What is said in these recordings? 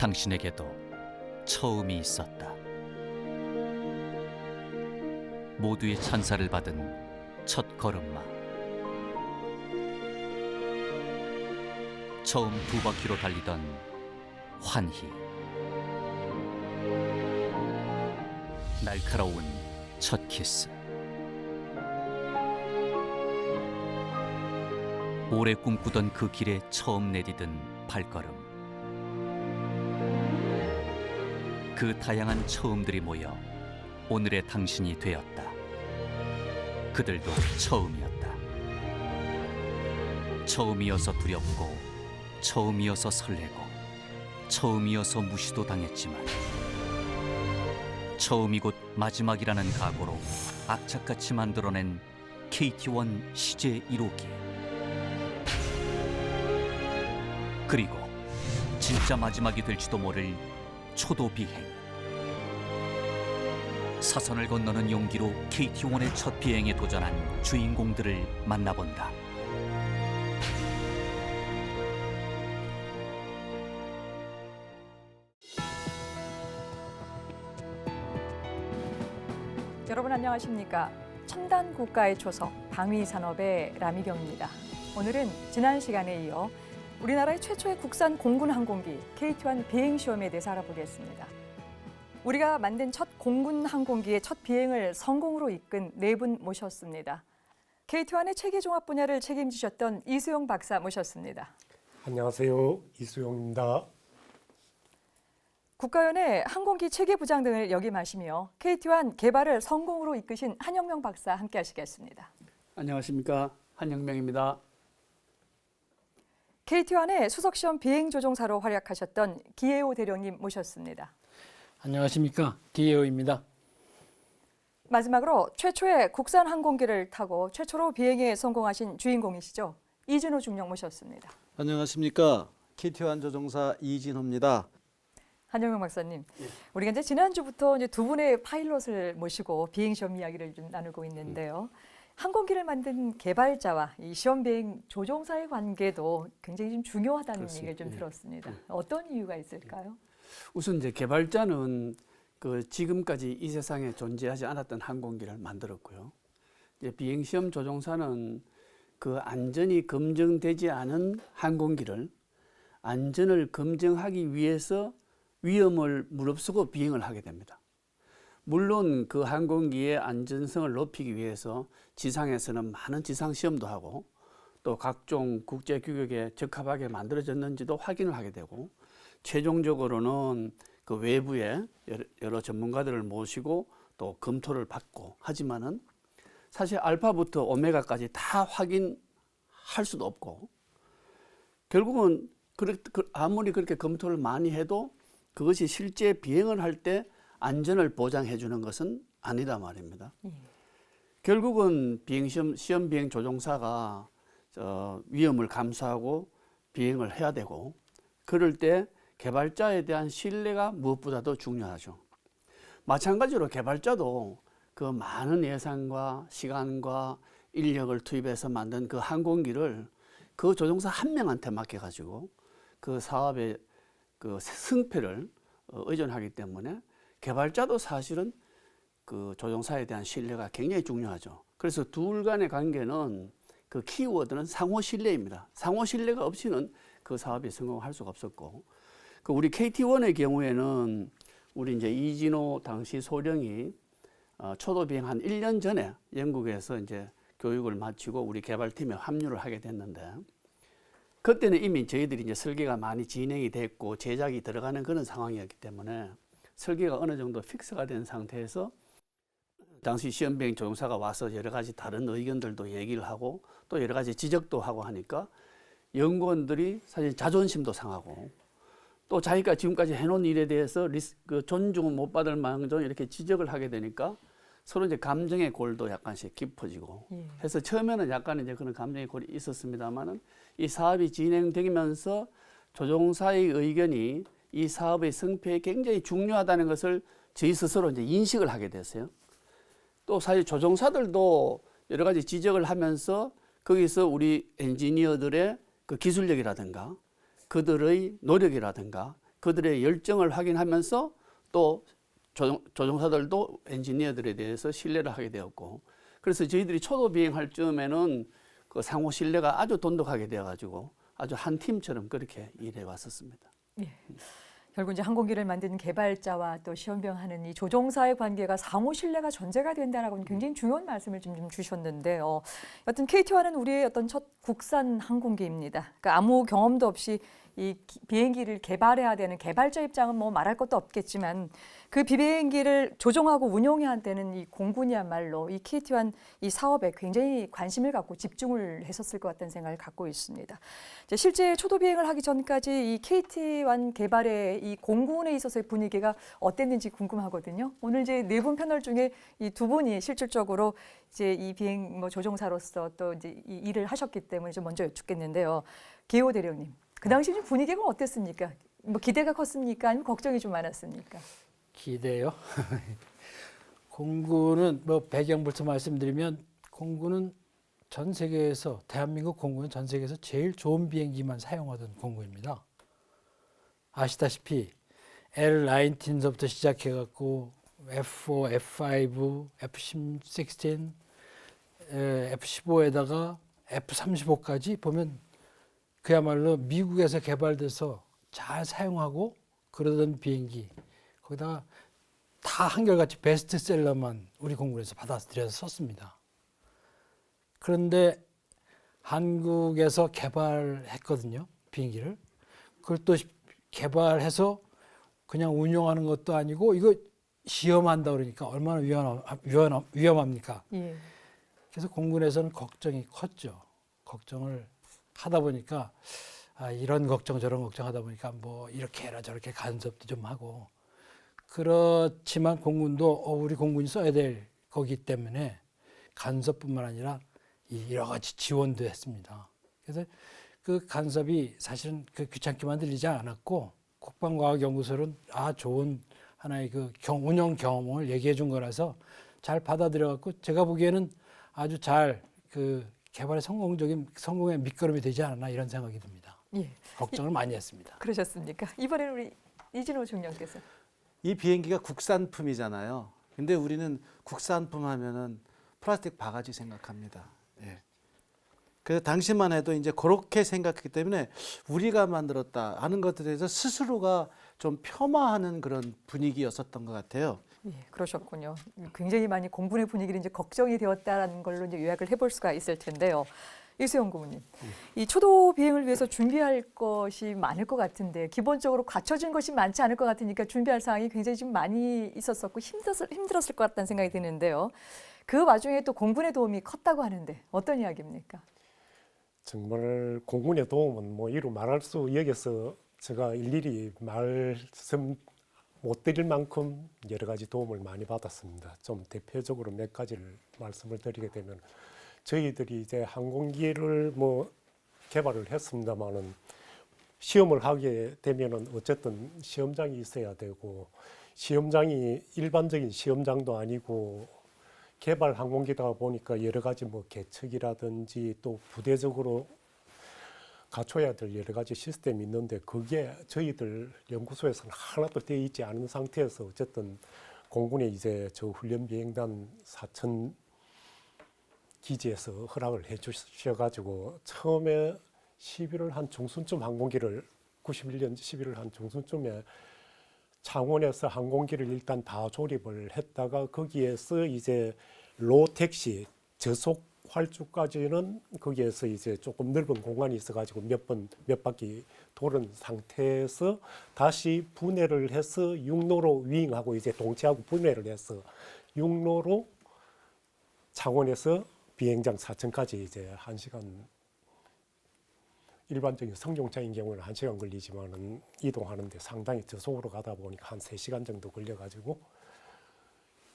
당신에게도 처음이 있었다. 모두의 찬사를 받은 첫 걸음마. 처음 두 바퀴로 달리던 환희. 날카로운 첫 키스. 오래 꿈꾸던 그 길에 처음 내디딘 발걸음. 그 다양한 처음들이 모여 오늘의 당신이 되었다. 그들도 처음이었다. 처음이어서 두렵고, 처음이어서 설레고, 처음이어서 무시도 당했지만, 처음이 곧 마지막이라는 각오로 악착같이 만들어낸 KT1 시제 1호기. 그리고 진짜 마지막이 될지도 모를 초도 비행. 사선을 건너는 용기로 KT1의 첫 비행에 도전한 주인공들을 만나본다. 여러분 안녕하십니까? 첨단 국가의 초석 방위산업의 라미경입니다. 오늘은 지난 시간에 이어 우리나라의 최초의 국산 공군 항공기 KT1 비행 시험에 대해서 알아보겠습니다. 우리가 만든 첫 공군 항공기의 첫 비행을 성공으로 이끈 네 분 모셨습니다. KT1의 체계 종합 분야를 책임지셨던 이수용 박사 모셨습니다. 안녕하세요. 이수용입니다. 국가연의 항공기 체계 부장 등을 역임하시며 KT1 개발을 성공으로 이끄신 한영명 박사 함께 하시겠습니다. 안녕하십니까? 한영명입니다. KT1의 수석시험 비행조종사로 활약하셨던 기예호 대령님 모셨습니다. 안녕하십니까? 기예호입니다. 마지막으로 최초의 국산 항공기를 타고 최초로 비행에 성공하신 주인공이시죠. 이진호 중령 모셨습니다. 안녕하십니까? KT1 조종사 이진호입니다. 한영명 박사님, 우리가 이제 지난주부터 이제 두 분의 파일럿을 모시고 비행시험 이야기를 좀 나누고 있는데요. 항공기를 만든 개발자와 이 시험 비행 조종사의 관계도 굉장히 좀 중요하다는 그렇습니다. 얘기를 좀 들었습니다. 어떤 이유가 있을까요? 우선 이제 개발자는 그 지금까지 이 세상에 존재하지 않았던 항공기를 만들었고요. 이제 비행시험 조종사는 그 안전이 검증되지 않은 항공기를 안전을 검증하기 위해서 위험을 무릅쓰고 비행을 하게 됩니다. 물론 그 항공기의 안전성을 높이기 위해서 지상에서는 많은 지상 시험도 하고 또 각종 국제 규격에 적합하게 만들어졌는지도 확인을 하게 되고 최종적으로는 그 외부에 여러 전문가들을 모시고 또 검토를 받고 하지만은 사실 알파부터 오메가까지 다 확인할 수도 없고 결국은 아무리 그렇게 검토를 많이 해도 그것이 실제 비행을 할 때 안전을 보장해 주는 것은 아니다 말입니다. 결국은 시험 비행 조종사가 위험을 감수하고 비행을 해야 되고 그럴 때 개발자에 대한 신뢰가 무엇보다도 중요하죠. 마찬가지로 개발자도 그 많은 예산과 시간과 인력을 투입해서 만든 그 항공기를 그 조종사 한 명한테 맡겨가지고 그 사업의 그 승패를 의존하기 때문에 개발자도 사실은 그 조종사에 대한 신뢰가 굉장히 중요하죠. 그래서 둘 간의 관계는 그 키워드는 상호 신뢰입니다. 상호 신뢰가 없이는 그 사업이 성공할 수가 없었고, 그 우리 KT1의 경우에는 우리 이제 이진호 당시 소령이 초도 비행 한 1년 전에 영국에서 이제 교육을 마치고 우리 개발팀에 합류를 하게 됐는데, 그때는 이미 저희들이 이제 설계가 많이 진행이 됐고 제작이 들어가는 그런 상황이었기 때문에 설계가 어느 정도 픽스가 된 상태에서 당시 시험 비행 조종사가 와서 여러 가지 다른 의견들도 얘기를 하고 또 여러 가지 지적도 하고 하니까 연구원들이 사실 자존심도 상하고 또 자기가 지금까지 해놓은 일에 대해서 그 존중을 못 받을 망정 이렇게 지적을 하게 되니까 서로 이제 감정의 골도 약간씩 깊어지고 해서 처음에는 약간 이제 그런 감정의 골이 있었습니다만은 이 사업이 진행되면서 조종사의 의견이 이 사업의 성패에 굉장히 중요하다는 것을 저희 스스로 이제 인식을 하게 됐어요. 또 사실 조종사들도 여러 가지 지적을 하면서 거기서 우리 엔지니어들의 그 기술력이라든가 그들의 노력이라든가 그들의 열정을 확인하면서 또 조종사들도 엔지니어들에 대해서 신뢰를 하게 되었고, 그래서 저희들이 초도 비행할 즈음에는 그 상호 신뢰가 아주 돈독하게 되어가지고 아주 한 팀처럼 그렇게 일해 왔었습니다. 예. 결국 이제 항공기를 만드는 개발자와 또 시험병하는 이 조종사의 관계가 상호 신뢰가 전제가 된다라고 굉장히 중요한 말씀을 좀 주셨는데요. 여튼 KT-1은 우리의 어떤 첫 국산 항공기입니다. 그러니까 아무 경험도 없이 이 비행기를 개발해야 되는 개발자 입장은 뭐 말할 것도 없겠지만 그 비행기를 조종하고 운용해야 되는 이 공군이야말로 이 KT-1 이 사업에 굉장히 관심을 갖고 집중을 했었을 것 같다는 생각을 갖고 있습니다. 실제 초도 비행을 하기 전까지 이 KT-1 개발의 이 공군에 있어서의 분위기가 어땠는지 궁금하거든요. 오늘 이제 네 분 패널 중에 이 두 분이 실질적으로 이제 이 비행 조종사로서 또 이제 이 일을 하셨기 때문에 좀 먼저 여쭙겠는데요. 계호 대령님. 그 당시 좀 분위기가 어땠습니까? 뭐 기대가 컸습니까? 아니면 걱정이 좀 많았습니까? 기대요. 공군은 뭐 배경부터 말씀드리면 공군은 전 세계에서 대한민국 공군은 전 세계에서 제일 좋은 비행기만 사용하던 공군입니다. 아시다시피 L-19부터 시작해갖고 F4, F5, F-16, F-15에다가 F-35까지 보면 그야말로 미국에서 개발돼서 잘 사용하고 그러던 비행기, 거기다가 다 한결같이 베스트셀러만 우리 공군에서 받아들여서 썼습니다. 그런데 한국에서 개발했거든요, 비행기를. 그걸 또 개발해서 그냥 운용하는 것도 아니고 이거 시험한다 그러니까 얼마나 위험합니까? 예. 그래서 공군에서는 걱정이 컸죠. 걱정을 하다 보니까 이런 걱정 저런 걱정 하다 보니까 뭐 이렇게 해라 저렇게 간섭도 좀 하고, 그렇지만 공군도 우리 공군이 써야 될 거기 때문에 간섭뿐만 아니라 여러 가지 지원도 했습니다. 그래서 그 간섭이 사실은 그 귀찮게만 들리지 않았고 국방과학연구소는 좋은 하나의 그 운영 경험을 얘기해 준 거라서 잘 받아들여 갖고 제가 보기에는 아주 잘 그 개발의 성공의 밑거름이 되지 않았나 이런 생각이 듭니다. 예. 걱정을 많이 했습니다. 그러셨습니까? 이번에는 우리 이진호 중령께서. 이 비행기가 국산품이잖아요. 근데 우리는 국산품 하면은 플라스틱 바가지 생각합니다. 예. 그래서 당시만 해도 이제 그렇게 생각했기 때문에 우리가 만들었다 하는 것에 대해서 스스로가 좀 폄하하는 그런 분위기였었던 것 같아요. 예, 그러셨군요. 굉장히 많이 공군의 분위기를 이제 걱정이 되었다라는 걸로 이제 요약을 해볼 수가 있을 텐데요. 이수영 고문님, 이 초도 비행을 위해서 준비할 것이 많을 것 같은데 기본적으로 갖춰진 것이 많지 않을 것 같으니까 준비할 사항이 굉장히 좀 많이 있었었고 힘들었을 것 같다는 생각이 드는데요. 그 와중에 또 공군의 도움이 컸다고 하는데 어떤 이야기입니까? 정말 공군의 도움은 뭐 이루 말할 수 여기서 제가 일일이 말씀 못 드릴 만큼 여러 가지 도움을 많이 받았습니다. 좀 대표적으로 몇 가지를 말씀을 드리게 되면 저희들이 이제 항공기를 뭐 개발을 했습니다만은 시험을 하게 되면은 어쨌든 시험장이 있어야 되고 시험장이 일반적인 시험장도 아니고 개발 항공기다 보니까 여러 가지 뭐 계측이라든지 또 부대적으로 갖춰야 될 여러 가지 시스템이 있는데 그게 저희들 연구소에서는 하나도 되어 있지 않은 상태에서 어쨌든 공군에 이제 저 훈련 비행단 사천 기지에서 허락을 해 주셔가지고 처음에 11월 한 중순쯤 항공기를 91년 11월 한 중순쯤에 창원에서 항공기를 일단 다 조립을 했다가 거기에서 이제 로택시 저속 활주까지는 거기에서 이제 조금 넓은 공간이 있어가지고 몇 바퀴 도는 상태에서 다시 분해를 해서 육로로 윙하고 이제 동체하고 분해를 해서 육로로 창원에서 비행장 4층까지 이제 1시간, 일반적인 승용차인 경우는 1시간 걸리지만은 이동하는데 상당히 저속으로 가다 보니까 한 3시간 정도 걸려가지고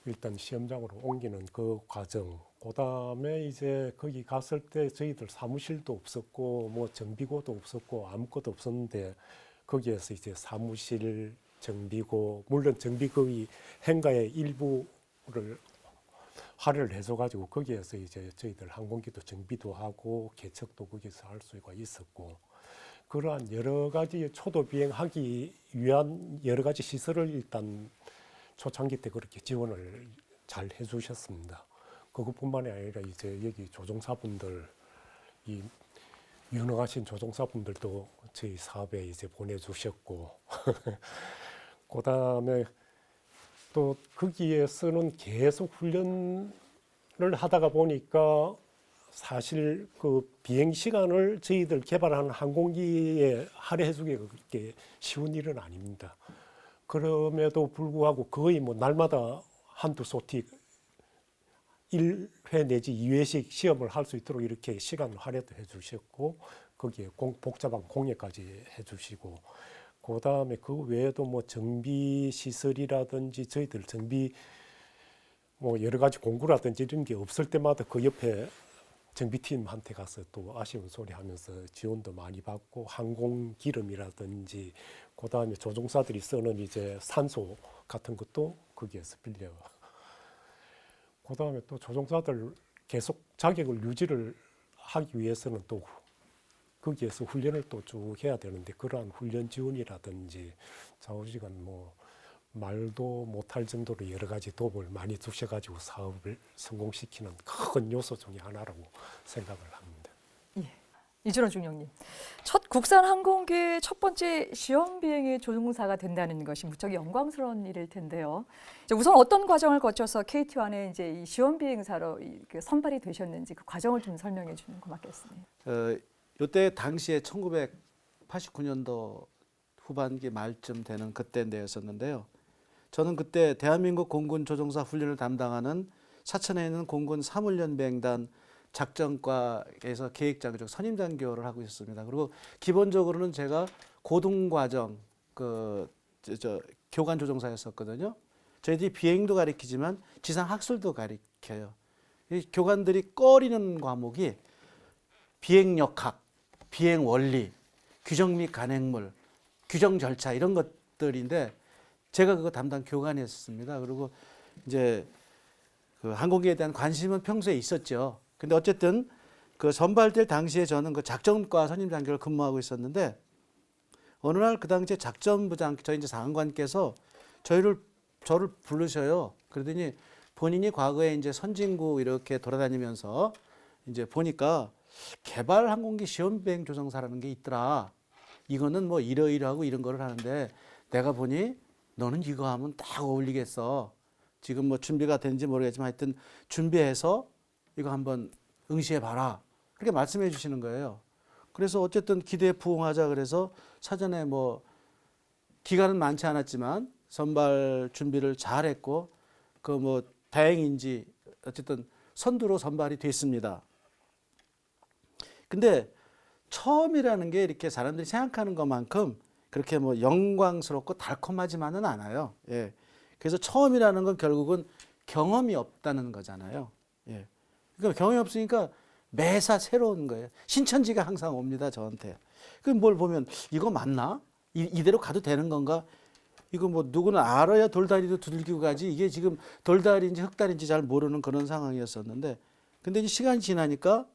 일단 시험장으로 옮기는 그 과정, 그 다음에 이제 거기 갔을 때 저희들 사무실도 없었고 뭐 정비고도 없었고 아무것도 없었는데 거기에서 이제 사무실 정비고, 물론 정비고의 행가의 일부를 할애를 해줘가지고 거기에서 이제 저희들 항공기도 정비도 하고 개척도 거기서 할 수가 있었고, 그러한 여러 가지 초도 비행하기 위한 여러 가지 시설을 일단 초창기 때 그렇게 지원을 잘 해주셨습니다. 그것뿐만이 아니라 이제 여기 조종사분들, 이 유능하신 조종사분들도 저희 사업에 이제 보내주셨고, 그 다음에 또 거기에서는 계속 훈련을 하다가 보니까 사실 그 비행 시간을 저희들 개발하는 항공기에 할애해주기가 그렇게 쉬운 일은 아닙니다. 그럼에도 불구하고 거의 뭐 날마다 한두 소티 1회 내지 2회씩 시험을 할 수 있도록 이렇게 시간을 할애도 해주셨고, 거기에 복잡한 공예까지 해주시고, 그 다음에 그 외에도 뭐 정비 시설이라든지 저희들 정비 뭐 여러 가지 공구라든지 이런 게 없을 때마다 그 옆에 정비팀한테 가서 또 아쉬운 소리 하면서 지원도 많이 받고, 항공 기름이라든지 그 다음에 조종사들이 쓰는 이제 산소 같은 것도 거기에서 빌려. 그 다음에 또 조종사들 계속 자격을 유지를 하기 위해서는 또 거기에서 훈련을 또 쭉 해야 되는데, 그러한 훈련 지원이라든지 좌우지간 뭐 말도 못할 정도로 여러 가지 도움을 많이 주셔가지고 사업을 성공시키는 큰 요소 중에 하나라고 생각을 합니다. 이준호 중령님, 첫 국산 항공기의 첫 번째 시험 비행의 조종사가 된다는 것이 무척 영광스러운 일일 텐데요. 이제 우선 어떤 과정을 거쳐서 KT1에 이제 이 시험 비행사로 선발이 되셨는지 그 과정을 좀 설명해 주면 고맙겠습니다. 이때 당시에 1989년도 후반기 말쯤 되는 그때였었는데요. 저는 그때 대한민국 공군 조종사 훈련을 담당하는 사천에 있는 공군 사물연비행단 작전과에서 계획장교 선임장교를 하고 있었습니다. 그리고 기본적으로는 제가 고등과정 교관 조종사였었거든요. 저희들이 비행도 가르치지만 지상 학술도 가르쳐요. 이 교관들이 꺼리는 과목이 비행역학, 비행 원리, 규정 및 간행물, 규정 절차 이런 것들인데 제가 그거 담당 교관이었습니다. 그리고 이제 그 항공기에 대한 관심은 평소에 있었죠. 근데 어쨌든 그 선발될 당시에 저는 그 작전과 선임장교를 근무하고 있었는데, 어느 날 그 당시에 작전부장 저희 이제 상관께서 저를 부르셔요. 그러더니 본인이 과거에 이제 선진국 이렇게 돌아다니면서 이제 보니까 개발 항공기 시험 비행 조종사라는 게 있더라. 이거는 뭐 이러이러하고 이런 거를 하는데 내가 보니 너는 이거 하면 딱 어울리겠어. 지금 뭐 준비가 되는지 모르겠지만 하여튼 준비해서 이거 한번 응시해 봐라. 그렇게 말씀해 주시는 거예요. 그래서 어쨌든 기대에 부응하자 그래서 사전에 뭐 기간은 많지 않았지만 선발 준비를 잘 했고, 그 뭐 다행인지 어쨌든 선두로 선발이 됐습니다. 근데 처음이라는 게 이렇게 사람들이 생각하는 것만큼 그렇게 뭐 영광스럽고 달콤하지만은 않아요. 예. 그래서 처음이라는 건 결국은 경험이 없다는 거잖아요. 예. 그러니까 경험이 없으니까 매사 새로운 거예요. 신천지가 항상 옵니다, 저한테. 그럼 뭘 보면 이거 맞나? 이대로 가도 되는 건가? 이거 뭐 누구는 알아야 돌다리도 두들기고 가지, 이게 지금 돌다리인지 흙다리인지 잘 모르는 그런 상황이었었는데, 근데 이제 시간이 지나니까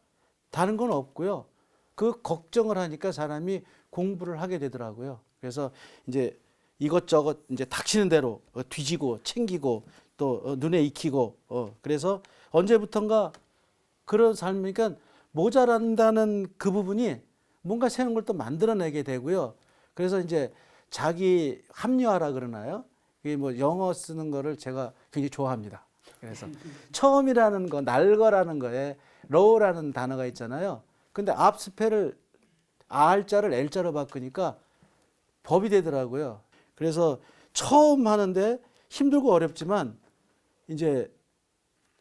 다른 건 없고요. 그 걱정을 하니까 사람이 공부를 하게 되더라고요. 그래서 이제 이것저것 이제 닥치는 대로 뒤지고 챙기고 또 눈에 익히고 그래서 언제부턴가 그런 삶이니까 모자란다는 그 부분이 뭔가 새로운 걸 또 만들어내게 되고요. 그래서 이제 자기 합리화라 그러나요? 이게 뭐 영어 쓰는 거를 제가 굉장히 좋아합니다. 그래서 처음이라는 거, 날거라는 거에 low라는 단어가 있잖아요. 근데 앞스펠을 R자를 L자로 바꾸니까 법이 되더라고요. 그래서 처음 하는데 힘들고 어렵지만 이제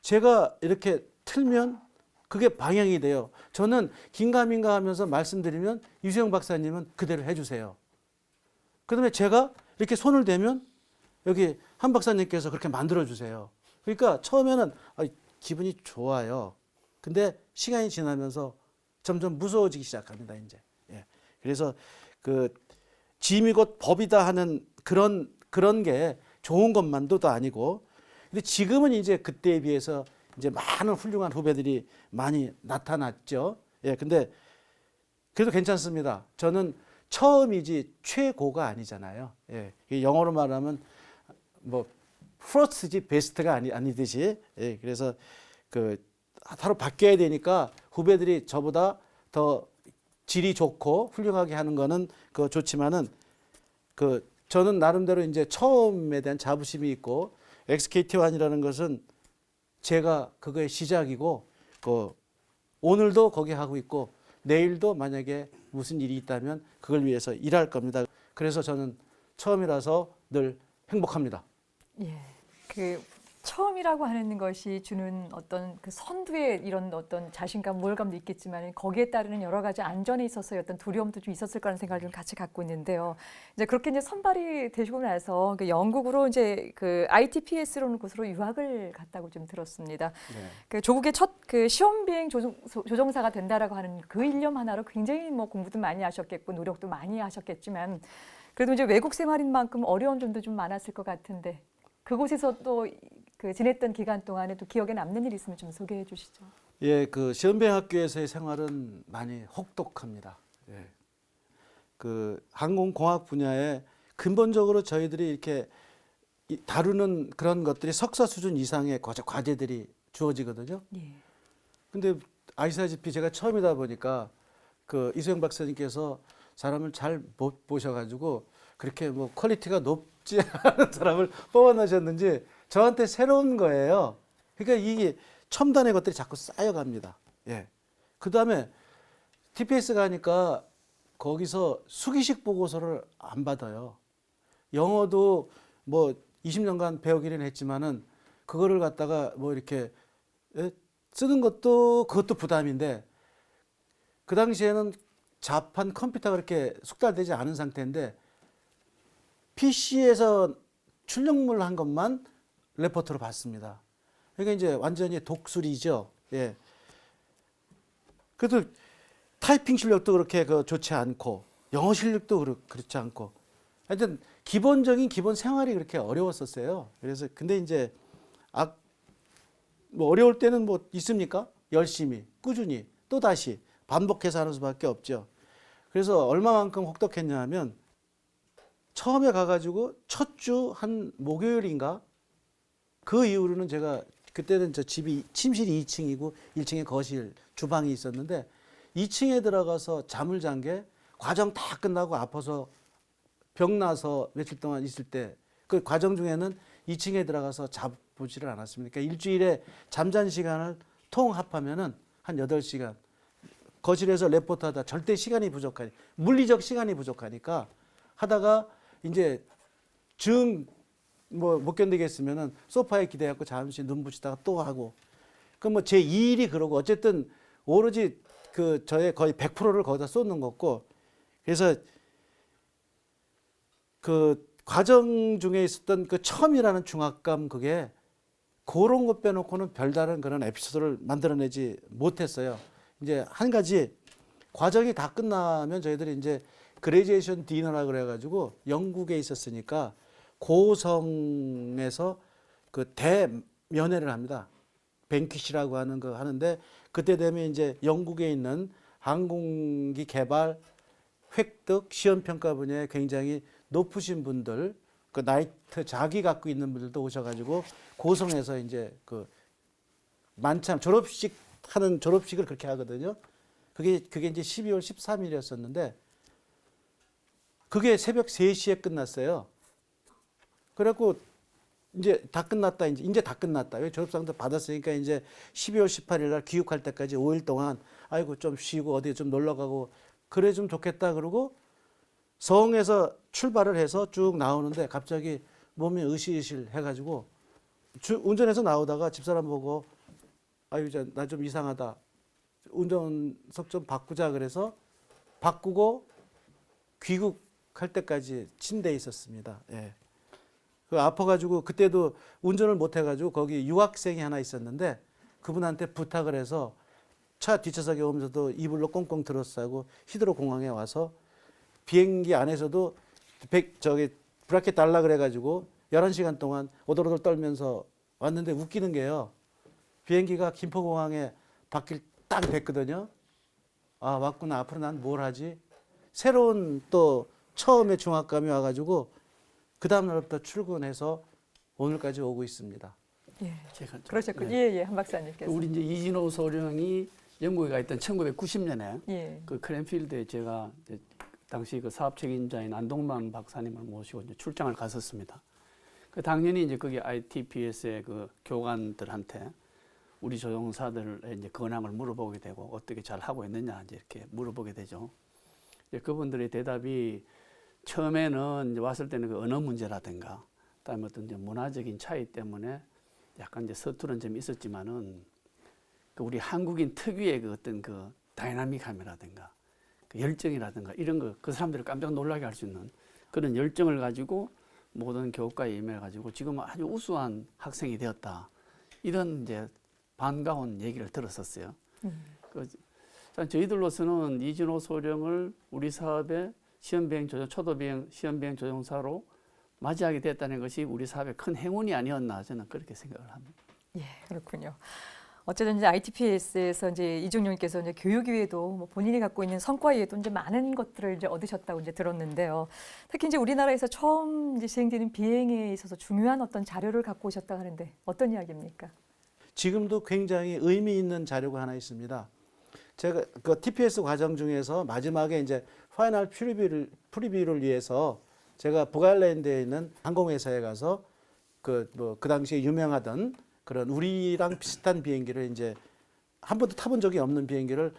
제가 이렇게 틀면 그게 방향이 돼요. 저는 긴가민가 하면서 말씀드리면 유수영 박사님은 그대로 해주세요. 그다음에 제가 이렇게 손을 대면 여기 한 박사님께서 그렇게 만들어주세요. 그러니까 처음에는 기분이 좋아요. 근데 시간이 지나면서 점점 무서워지기 시작합니다, 이제. 예. 그래서 그 짐이 곧 법이다 하는 그런 게 좋은 것만도 아니고, 근데 지금은 이제 그때에 비해서 이제 많은 훌륭한 후배들이 많이 나타났죠. 예. 근데 그래도 괜찮습니다. 저는 처음이지 최고가 아니잖아요. 예. 이게 영어로 말하면 뭐 프로스트지 베스트가 아니듯이. 예. 그래서 그 하루 바뀌어야 되니까 후배들이 저보다 더 질이 좋고 훌륭하게 하는 거는 그 좋지만은 그 저는 나름대로 이제 처음에 대한 자부심이 있고 XKT1이라는 것은 제가 그거의 시작이고 그 오늘도 거기 하고 있고 내일도 만약에 무슨 일이 있다면 그걸 위해서 일할 겁니다. 그래서 저는 처음이라서 늘 행복합니다. 예. 그 처음이라고 하는 것이 주는 어떤 그 선두의 이런 어떤 자신감, 우월감도 있겠지만 거기에 따르는 여러 가지 안전에 있어서의 어떤 두려움도 좀 있었을 거라는 생각을 좀 같이 갖고 있는데요. 이제 그렇게 이제 선발이 되시고 나서 그 영국으로 이제 그 ITPS라는 곳으로 유학을 갔다고 좀 들었습니다. 네. 그 조국의 첫 그 시험 비행 조종사가 된다라고 하는 그 일념 하나로 굉장히 뭐 공부도 많이 하셨겠고 노력도 많이 하셨겠지만 그래도 이제 외국 생활인 만큼 어려운 점도 좀 많았을 것 같은데 그곳에서 또 그 지냈던 기간 동안에 또 기억에 남는 일 있으면 좀 소개해 주시죠. 예, 그 시험비행학교에서의 생활은 많이 혹독합니다. 예. 그 항공공학 분야에 근본적으로 저희들이 이렇게 다루는 그런 것들이 석사 수준 이상의 과제들이 주어지거든요. 예. 근데 아시다시피 제가 처음이다 보니까 그 이소영 박사님께서 사람을 잘 못 보셔가지고 그렇게 뭐 퀄리티가 높지 않은 사람을 뽑아내셨는지 저한테 새로운 거예요. 그러니까 이게 첨단의 것들이 자꾸 쌓여갑니다. 예. 그 다음에 TPS 가니까 거기서 수기식 보고서를 안 받아요. 영어도 뭐 20년간 배우기는 했지만은 그거를 갖다가 뭐 이렇게 쓰는 것도 그것도 부담인데 그 당시에는 자판 컴퓨터가 그렇게 숙달되지 않은 상태인데 PC에서 출력물 한 것만 레포트로 받습니다. 그러니까 이제 완전히 독수리죠. 예. 그래도 타이핑 실력도 그렇게 좋지 않고 영어 실력도 그렇지 않고 하여튼 기본적인 기본 생활이 그렇게 어려웠었어요. 그래서 근데 이제 뭐 어려울 때는 뭐 있습니까? 열심히 꾸준히 또 다시 반복해서 하는 수밖에 없죠. 그래서 얼마만큼 혹독했냐 하면 처음에 가가지고 첫 주 한 목요일인가 그 이후로는 제가 그때는 저 집이 침실이 2층이고 1층에 거실 주방이 있었는데 2층에 들어가서 잠을 잔 게 과정 다 끝나고 아파서 병 나서 며칠 동안 있을 때 그 과정 중에는 2층에 들어가서 자보지를 않았습니다. 그러니까 일주일에 잠잔 시간을 통합하면은 한 8시간 거실에서 레포트하다 절대 시간이 부족하니 물리적 시간이 부족하니까 하다가 이제 뭐 못 견디겠으면은 소파에 기대갖고 잠시 눈 붙이다가 또 하고 그 뭐 제 2일이 그러고 어쨌든 오로지 그 저의 거의 100%를 거기다 쏟는 거고 그래서 그 과정 중에 있었던 그 처음이라는 중압감 그게 그런 것 빼놓고는 별다른 그런 에피소드를 만들어내지 못했어요. 이제 한 가지 과정이 다 끝나면 저희들이 이제 그레지에이션 디너라 그래가지고 영국에 있었으니까 고성에서 그 대면회를 합니다. 뱅퀴시라고 하는 거 하는데 그때 되면 이제 영국에 있는 항공기 개발, 획득, 시험 평가 분야에 굉장히 높으신 분들, 그 나이트 자기 갖고 있는 분들도 오셔가지고 고성에서 이제 그 만찬 졸업식 하는 졸업식을 그렇게 하거든요. 그게 이제 12월 13일이었었는데 그게 새벽 3시에 끝났어요. 그래갖고 이제 다 끝났다. 이제 다 끝났다. 왜 졸업상도 받았으니까 이제 12월 18일 날 귀국할 때까지 5일 동안 아이고 좀 쉬고 어디 좀 놀러 가고 그래 좀 좋겠다 그러고 성에서 출발을 해서 쭉 나오는데 갑자기 몸이 으실으실 해가지고 운전해서 나오다가 집사람 보고 아유 나 좀 이상하다. 운전석 좀 바꾸자 그래서 바꾸고 귀국할 때까지 침대에 있었습니다. 예. 그 아파가지고 그때도 운전을 못 해가지고 거기 유학생이 하나 있었는데 그분한테 부탁을 해서 차 뒷좌석에 오면서도 이불로 꽁꽁 들어싸고 히드로 공항에 와서 비행기 안에서도 브라켓 달라 그래가지고 11시간 동안 오돌오돌 떨면서 왔는데 웃기는 게요. 비행기가 김포공항에 바뀔 딱 됐거든요. 아 왔구나. 앞으로 난 뭘 하지? 새로운 또 처음에 중압감이 와가지고 그 다음 날부터 출근해서 오늘까지 오고 있습니다. 예. 제가 좀- 그러셨군요. 네. 예, 예, 한 박사님께서. 우리 이제 이진호 소령이 영국에 가 있던 1990년에 예. 그 크랜필드에 제가 이제 당시 그 사업 책임자인 안동만 박사님을 모시고 이제 출장을 갔었습니다. 그 당연히 이제 거기 ITPS의 그 교관들한테 우리 조종사들의 이제 근황을 물어보게 되고 어떻게 잘 하고 있느냐 이제 이렇게 물어보게 되죠. 이제 그분들의 대답이 처음에는 이제 왔을 때는 그 언어 문제라든가 그다음에 어떤 이제 문화적인 차이 때문에 약간 이제 서투른 점이 있었지만은 그 우리 한국인 특유의 그 어떤 그 다이나믹함이라든가 그 열정이라든가 이런 거 그 사람들을 깜짝 놀라게 할 수 있는 그런 열정을 가지고 모든 교육과에 임해가지고 지금은 아주 우수한 학생이 되었다. 이런 이제 반가운 얘기를 들었었어요. 자, 저희들로서는 이진호 소령을 우리 사업의 초도 비행 시험 비행 조종사로 맞이하게 됐다는 것이 우리 사업의 큰 행운이 아니었나 저는 그렇게 생각을 합니다. 예, 그렇군요. 어쨌든 이제 ITPS에서 이제 이중용님께서 이제 교육 외에도 뭐 본인이 갖고 있는 성과 외에도 이제 많은 것들을 이제 얻으셨다고 이제 들었는데요. 특히 이제 우리나라에서 처음 이제 시행되는 비행에 있어서 중요한 어떤 자료를 갖고 오셨다 하는데 어떤 이야기입니까? 지금도 굉장히 의미 있는 자료가 하나 있습니다. 제가 그 TPS 과정 중에서 마지막에 이제 파이널 프리뷰를 위해서 제가 북아일랜드에 있는 항공회사에 가서 그 당시에 유명하던 그런 우리랑 비슷한 비행기를 이제 한 번도 타본 적이 없는 비행기를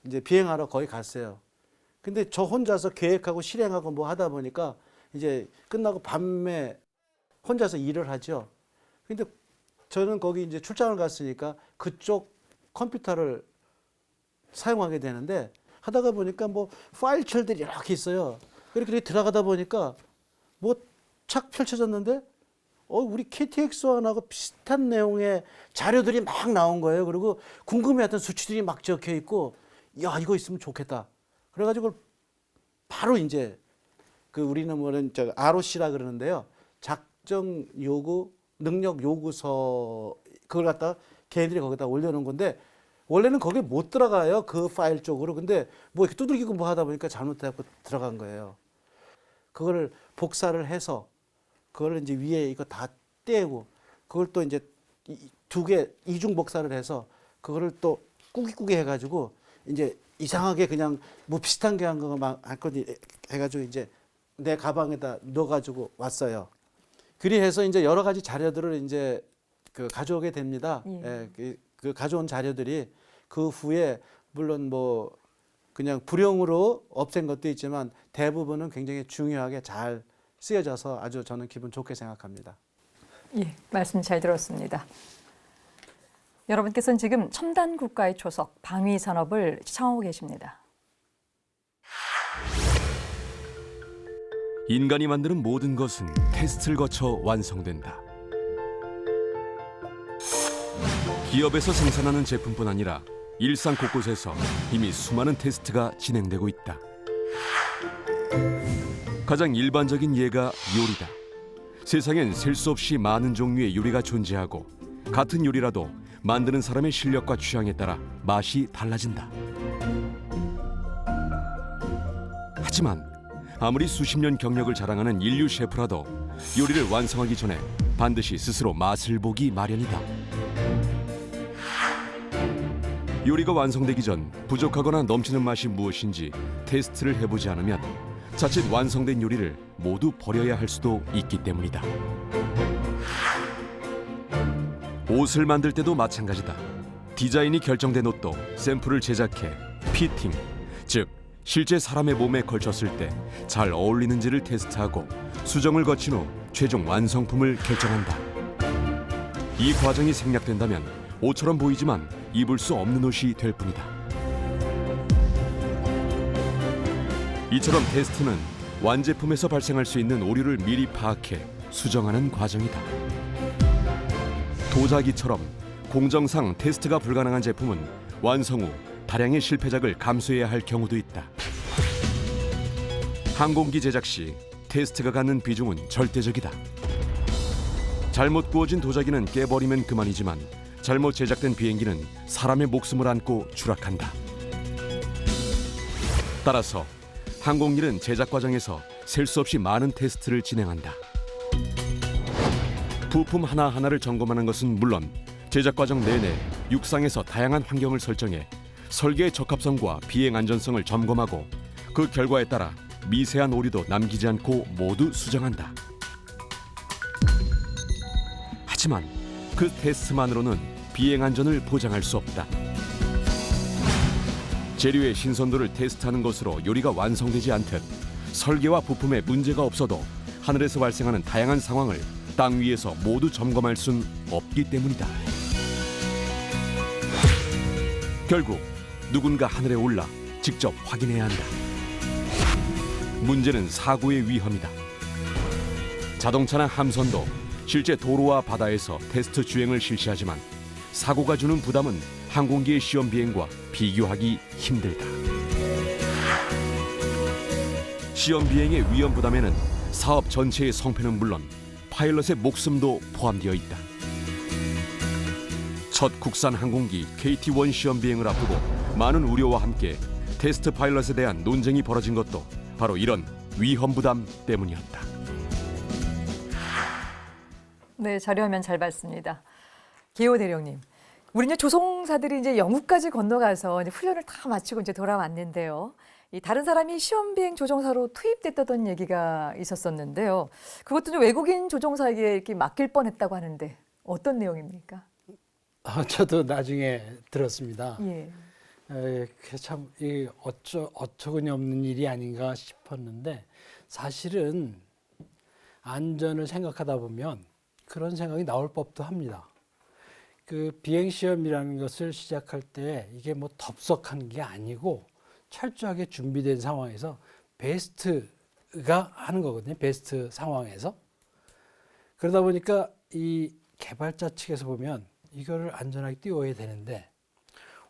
이제 비행하러 거기 갔어요. 근데 저 혼자서 계획하고 실행하고 뭐 하다 보니까 이제 끝나고 밤에 혼자서 일을 하죠. 근데 저는 거기 이제 출장을 갔으니까 그쪽 컴퓨터를 사용하게 되는데 하다가 보니까 뭐 파일철들이 이렇게 있어요. 그렇게 들어가다 보니까 뭐 착 펼쳐졌는데 우리 KTX1하고 비슷한 내용의 자료들이 막 나온 거예요. 그리고 궁금해하던 수치들이 막 적혀 있고, 야 이거 있으면 좋겠다. 그래가지고 바로 이제 그 우리는 뭐는 저 ROC라 그러는데요. 작정 요구 능력 요구서 그걸 갖다 걔네들이 거기다 올려놓은 건데 원래는 거기에 못 들어가요. 그 파일 쪽으로. 근데 뭐 이렇게 두들기고 뭐 하다 보니까 잘못해서 들어간 거예요. 그거를 복사를 해서 그걸 이제 위에 이거 다 떼고 그걸 또 이제 두 개 이중 복사를 해서 그거를 또 꾸기꾸기 해가지고 이제 이상하게 그냥 뭐 비슷한 게 한 거가 막 했거든요. 해가지고 이제 내 가방에다 넣어가지고 왔어요. 그리해서 이제 여러 가지 자료들을 이제 그 가져오게 됩니다. 예. 그 가져온 자료들이 그 후에 물론 뭐 그냥 불용으로 없앤 것도 있지만 대부분은 굉장히 중요하게 잘 쓰여져서 아주 저는 기분 좋게 생각합니다. 예, 말씀 잘 들었습니다. 여러분께서는 지금 첨단 국가의 초석 방위 산업을 시청하고 계십니다. 인간이 만드는 모든 것은 테스트를 거쳐 완성된다. 기업에서 생산하는 제품뿐 아니라 일상 곳곳에서 이미 수많은 테스트가 진행되고 있다. 가장 일반적인 예가 요리다. 세상엔 셀 수 없이 많은 종류의 요리가 존재하고 같은 요리라도 만드는 사람의 실력과 취향에 따라 맛이 달라진다. 하지만 아무리 수십 년 경력을 자랑하는 인류 셰프라도 요리를 완성하기 전에 반드시 스스로 맛을 보기 마련이다. 요리가 완성되기 전 부족하거나 넘치는 맛이 무엇인지 테스트를 해보지 않으면 자칫 완성된 요리를 모두 버려야 할 수도 있기 때문이다. 옷을 만들 때도 마찬가지다. 디자인이 결정된 옷도 샘플을 제작해 피팅, 즉 실제 사람의 몸에 걸쳤을 때 잘 어울리는지를 테스트하고 수정을 거친 후 최종 완성품을 결정한다. 이 과정이 생략된다면 옷처럼 보이지만 입을 수 없는 옷이 될 뿐이다. 이처럼 테스트는 완제품에서 발생할 수 있는 오류를 미리 파악해 수정하는 과정이다. 도자기처럼 공정상 테스트가 불가능한 제품은 완성 후 다량의 실패작을 감수해야 할 경우도 있다. 항공기 제작 시 테스트가 갖는 비중은 절대적이다. 잘못 구워진 도자기는 깨버리면 그만이지만 잘못 제작된 비행기는 사람의 목숨을 안고 추락한다. 따라서 항공기는 제작 과정에서 셀 수 없이 많은 테스트를 진행한다. 부품 하나하나를 점검하는 것은 물론 제작 과정 내내 육상에서 다양한 환경을 설정해 설계의 적합성과 비행 안전성을 점검하고 그 결과에 따라 미세한 오류도 남기지 않고 모두 수정한다. 하지만 그 테스트만으로는 비행 안전을 보장할 수 없다. 재료의 신선도를 테스트하는 것으로 요리가 완성되지 않듯 설계와 부품에 문제가 없어도 하늘에서 발생하는 다양한 상황을 땅 위에서 모두 점검할 순 없기 때문이다. 결국 누군가 하늘에 올라 직접 확인해야 한다. 문제는 사고의 위험이다. 자동차나 함선도 실제 도로와 바다에서 테스트 주행을 실시하지만 사고가 주는 부담은 항공기의 시험 비행과 비교하기 힘들다. 시험 비행의 위험 부담에는 사업 전체의 성패는 물론 파일럿의 목숨도 포함되어 있다. 첫 국산 항공기 KT-1 시험 비행을 앞두고 많은 우려와 함께 테스트 파일럿에 대한 논쟁이 벌어진 것도 바로 이런 위험 부담 때문이었다. 네, 자료화면 잘 봤습니다. 개호 대령님, 우리 이제 조종사들이 이제 영국까지 건너가서 이제 훈련을 다 마치고 이제 돌아왔는데요. 이 다른 사람이 시험 비행 조종사로 투입됐다던 얘기가 있었었는데요. 그것도 좀 외국인 조종사에게 이렇게 맡길 뻔했다고 하는데 어떤 내용입니까? 저도 나중에 들었습니다. 예. 참 어처구니 없는 일이 아닌가 싶었는데 사실은 안전을 생각하다 보면 그런 생각이 나올 법도 합니다. 그 비행 시험이라는 것을 시작할 때 이게 뭐 덥석한 게 아니고 철저하게 준비된 상황에서 베스트가 하는 거거든요. 베스트 상황에서. 그러다 보니까 이 개발자 측에서 보면 이거를 안전하게 띄워야 되는데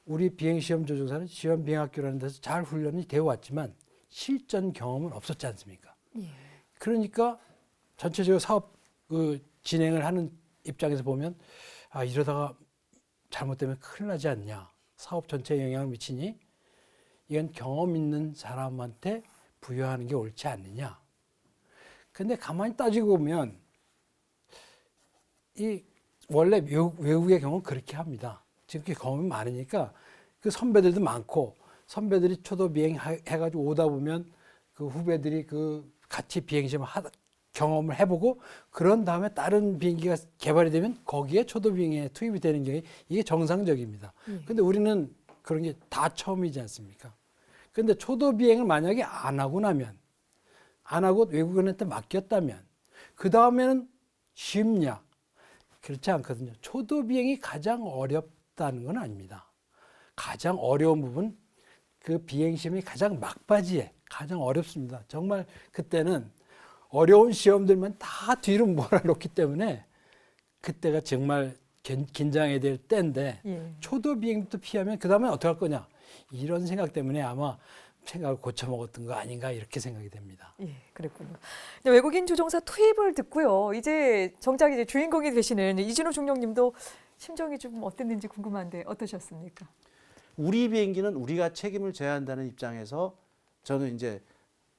우리 비행시험 조종사는 시험 비행학교라는 데서 잘 훈련이 되어 왔지만 실전 경험은 없었지 않습니까? 예. 그러니까 전체적으로 사업 진행을 하는 입장에서 보면 아 이러다가 잘못되면 큰일 나지 않냐. 사업 전체에 영향을 미치니 이건 경험 있는 사람한테 부여하는 게 옳지 않느냐. 근데 가만히 따지고 보면 이 원래 외국의 경우는 그렇게 합니다. 지금 경험이 많으니까 그 선배들도 많고 선배들이 초도 비행 해가지고 오다 보면 그 후배들이 그 같이 비행시험 경험을 해보고 그런 다음에 다른 비행기가 개발이 되면 거기에 초도 비행에 투입이 되는 게 이게 정상적입니다. 근데 우리는 그런 게 다 처음이지 않습니까? 근데 초도 비행을 만약에 안 하고 나면 안 하고 외국인한테 맡겼다면 그 다음에는 쉽냐? 그렇지 않거든요. 초도 비행이 가장 어렵다는 건 아닙니다. 가장 어려운 부분 그 비행 시험이 가장 막바지에 가장 어렵습니다. 정말 그때는 어려운 시험들만 다 뒤로 몰아놓기 때문에 그때가 정말 긴장해야 될 때인데 예. 초도 비행부터 피하면 그 다음에 어떻게 할 거냐 이런 생각 때문에 아마 생각을 고쳐먹었던 거 아닌가 이렇게 생각이 됩니다. 예, 그랬군요. 이제 외국인 조종사 투입을 듣고요. 이제 정작 이제 주인공이 되시는 이진호 중령님도 심정이 좀 어땠는지 궁금한데 어떠셨습니까? 우리 비행기는 우리가 책임을 져야 한다는 입장에서 저는 이제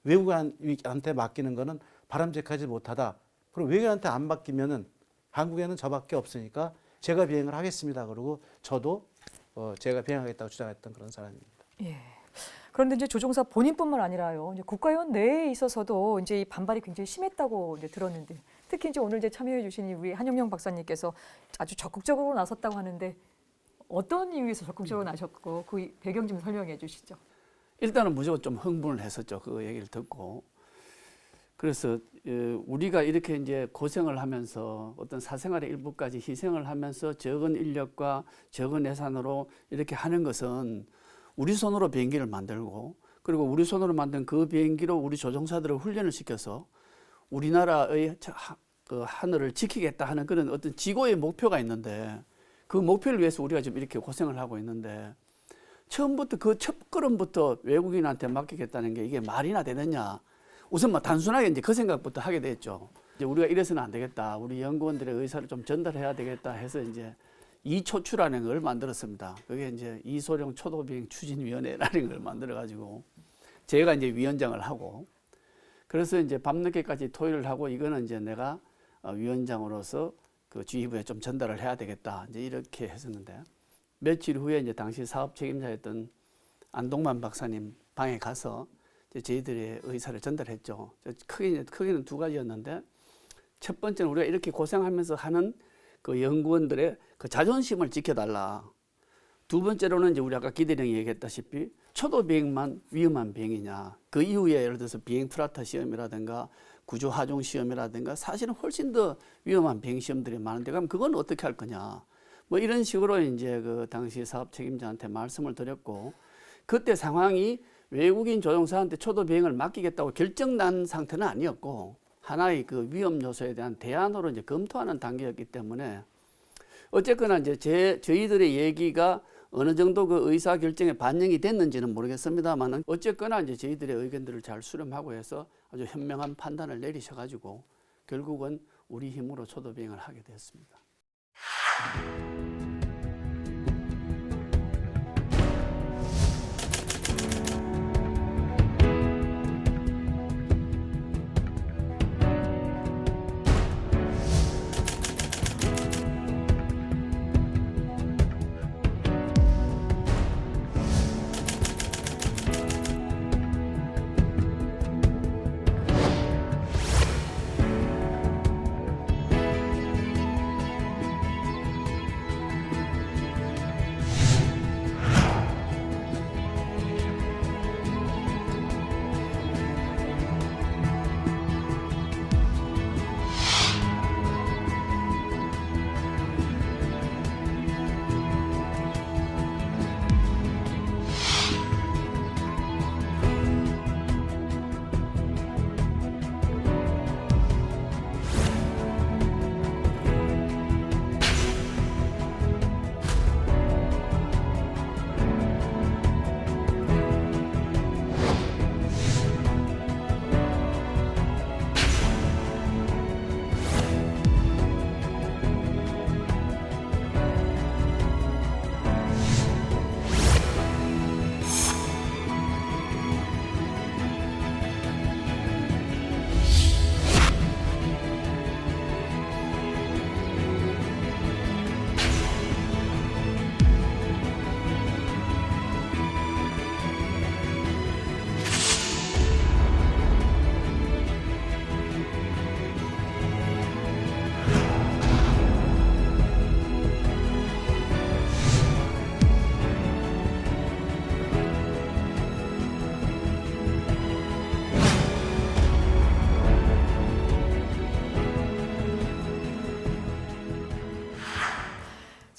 외국인한테 맡기는 거는 바람직하지 못하다. 그리고 외국인한테 안 맡기면은 한국에는 저밖에 없으니까 제가 비행을 하겠습니다. 그러고 저도 제가 비행하겠다고 주장했던 그런 사람입니다. 예. 그런데 이제 조종사 본인뿐만 아니라요. 이제 국가위원 내에 있어서도 이제 이 반발이 굉장히 심했다고 이제 들었는데 특히 이제 오늘 이제 참여해 주신 우리 한영영 박사님께서 아주 적극적으로 나섰다고 하는데 어떤 이유에서 적극적으로 나섰고 그 배경 좀 설명해 주시죠. 일단은 무조건 좀 흥분을 했었죠. 그 얘기를 듣고. 그래서 우리가 이렇게 이제 고생을 하면서 어떤 사생활의 일부까지 희생을 하면서 적은 인력과 적은 예산으로 이렇게 하는 것은 우리 손으로 비행기를 만들고 그리고 우리 손으로 만든 그 비행기로 우리 조종사들을 훈련을 시켜서 우리나라의 그 하늘을 지키겠다 하는 그런 어떤 지고의 목표가 있는데 그 목표를 위해서 우리가 지금 이렇게 고생을 하고 있는데 처음부터 그 첫걸음부터 외국인한테 맡기겠다는 게 이게 말이나 되느냐. 우선 뭐 단순하게 이제 그 생각부터 하게 됐죠. 이제 우리가 이래서는 안 되겠다. 우리 연구원들의 의사를 좀 전달해야 되겠다 해서 이제 이초추라는 걸 만들었습니다. 그게 이제 이소룡 초도비행 추진위원회라는 걸 만들어가지고 제가 이제 위원장을 하고 그래서 이제 밤늦게까지 토의를 하고 이거는 이제 내가 위원장으로서 그 주의부에 좀 전달을 해야 되겠다. 이제 이렇게 했었는데 며칠 후에 이제 당시 사업 책임자였던 안동만 박사님 방에 가서 이제 저희들의 의사를 전달했죠. 크게는 두 가지였는데 첫 번째는 우리가 이렇게 고생하면서 하는 그 연구원들의 그 자존심을 지켜달라. 두 번째로는 이제 우리 아까 기대령이 얘기했다시피 초도 비행만 위험한 비행이냐. 그 이후에 예를 들어서 비행 프라타 시험이라든가 구조 하중 시험이라든가 사실은 훨씬 더 위험한 비행 시험들이 많은데 그럼 그건 어떻게 할 거냐. 뭐 이런 식으로 이제 그 당시 사업 책임자한테 말씀을 드렸고 그때 상황이 외국인 조종사한테 초도 비행을 맡기겠다고 결정난 상태는 아니었고 하나의 그 위험 요소에 대한 대안으로 이제 검토하는 단계였기 때문에 어쨌거나 이제 저희들의 얘기가 어느 정도 그 의사 결정에 반영이 됐는지는 모르겠습니다만은 어쨌거나 이제 저희들의 의견들을 잘 수렴하고 해서 아주 현명한 판단을 내리셔가지고 결국은 우리 힘으로 초도 비행을 하게 됐습니다.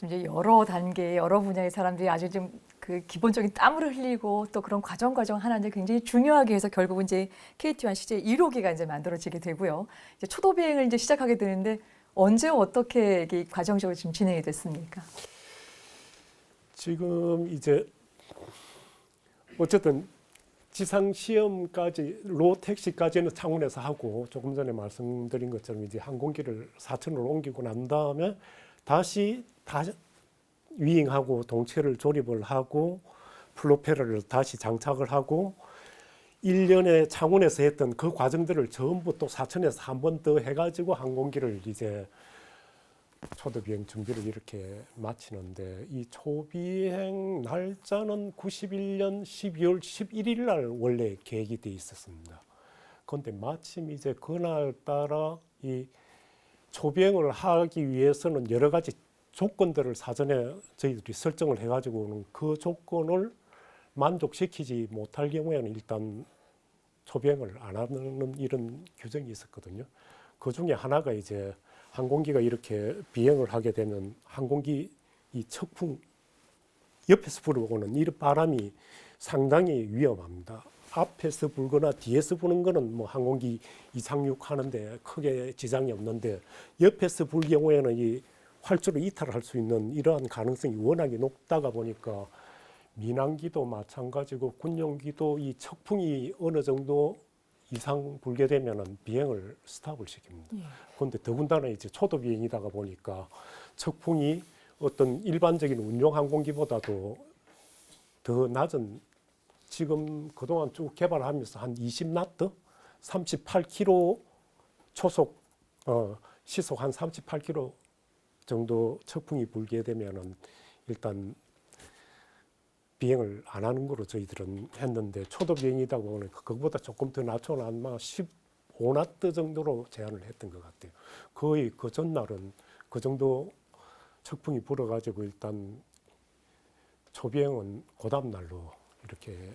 이제 여러 단계, 여러 분야의 사람들이 아주 좀 그 기본적인 땀을 흘리고 또 그런 과정 하나 이제 굉장히 중요하게 해서 결국은 이제 KT1 CJ 1호기가 이제 만들어지게 되고요. 이제 초도 비행을 이제 시작하게 되는데 언제 어떻게 이게 과정적으로 지금 진행이 됐습니까? 지금 이제 어쨌든 지상 시험까지 로택시까지는 창원에서 하고 조금 전에 말씀드린 것처럼 이제 항공기를 사천으로 옮기고 난 다음에 다시 위잉하고 동체를 조립을 하고 플로펠러를 다시 장착을 하고 1년에 창원에서 했던 그 과정들을 전부 또 사천에서 한 번 더 해가지고 항공기를 이제 초도비행 준비를 이렇게 마치는데 이 초비행 날짜는 91년 12월 11일 날 원래 계획이 돼 있었습니다. 그런데 마침 이제 그날 따라 이 초비행을 하기 위해서는 여러 가지 조건들을 사전에 저희들이 설정을 해가지고는 그 조건을 만족시키지 못할 경우에는 일단 초비행을 안 하는 이런 규정이 있었거든요. 그 중에 하나가 이제 항공기가 이렇게 비행을 하게 되면 항공기 이 척풍 옆에서 불어오는 이 바람이 상당히 위험합니다. 앞에서 불거나 뒤에서 부는 거는 뭐 항공기 이착륙하는데 크게 지장이 없는데 옆에서 불 경우에는 이 활주로 이탈할 수 있는 이러한 가능성이 워낙에 높다가 보니까 민항기도 마찬가지고 군용기도 이 척풍이 어느 정도 이상 불게 되면은 비행을 스탑을 시킵니다. 그런데 더군다나 이제 초도 비행이다가 보니까 척풍이 어떤 일반적인 운용 항공기보다도 더 낮은 지금 그동안 쭉 개발하면서 한 20나트, 38km 초속 시속 한 38km 정도 측풍이 불게 되면은 일단 비행을 안 하는 거로 저희들은 했는데 초도 비행이다 보니까 그거보다 조금 더 낮춰는 아마 15나트 정도로 제한을 했던 것 같아요. 거의 그 전날은 그 정도 측풍이 불어가지고 일단 초비행은 그 다음 날로 이렇게